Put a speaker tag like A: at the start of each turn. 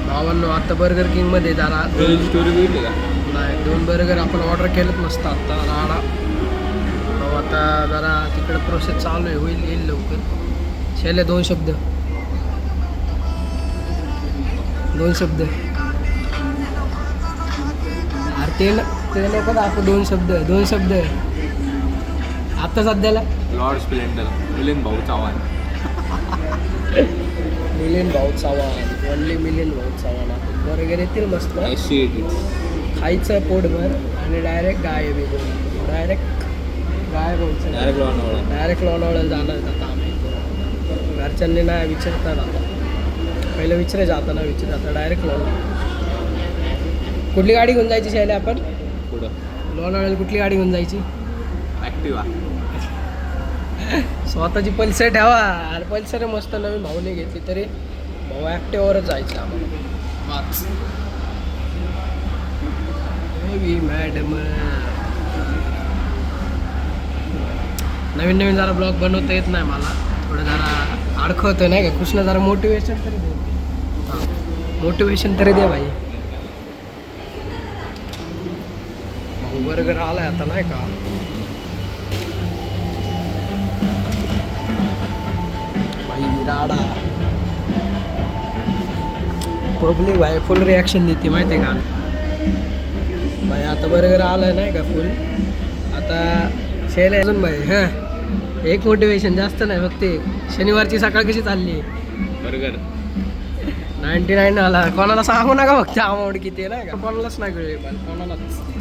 A: भावांनो आता बर्गर किंगमध्ये जरा
B: स्टोरी बघितली का?
A: नाही 2 बर्गर आपण ऑर्डर केलेत मस्त आत्ता राडा. हो आता जरा तिकडे प्रोसेस चालू आहे, होईल येईल लवकर. शेले 2 शब्द अरे ते नको दाखव. 2 शब्द आता सध्याला
B: लॉर्ड स्प्लेंडर मिलिंद भाऊ चव्हाण.
A: मिलिंद भाऊ चव्हाण, ओनली मिलिंद भाऊ चव्हाण. बर्गर येतील मस्त, खायचं पोटभर आणि डायरेक्ट गायब येतो. डायरेक्ट लोणावळ्याला जाणार आता आम्ही. घरच्यांनी नाही विचारता आता, पहिलं विचारायचं आता नाही विचारत, आता डायरेक्ट लोणावळा. कुठली गाडी घेऊन जायची शाळेला आपण?
B: कुठं
A: लोणावळ्याला कुठली गाडी घेऊन जायची?
B: ॲक्टिवा.
A: स्वतःची पल्सर ठेवा. अरे पल्सर मस्त नवीन भाऊने घेतली तरी भाऊ ॲक्टिवावरच जायचं आम्हाला. वाच मॅडम नवीन जरा ब्लॉग बनवता येत नाही मला, थोडं जरा अडखवतं नाही का. कृष्ण जरा मोटिवेशन तरी दे, मोटिवेशन तरी दे भाई. भाऊ बर्गर आलाय आता नाही का. भाई राडा पब्लिक भाई फुल रिॲक्शन देते माहिती आहे का भाई. आता बर्गर आलाय नाही का फुल. आता शेल अजून भाई हां एक मोटिवेशन जास्त नाही, फक्त शनिवारची सकाळ कशी चालली.
B: बर्गर
A: 99 आला. कोणाला सांगू नका फक्त अमाऊंट किती आहे नाही का, कोणालाच नाही कळले पण कोणालाच.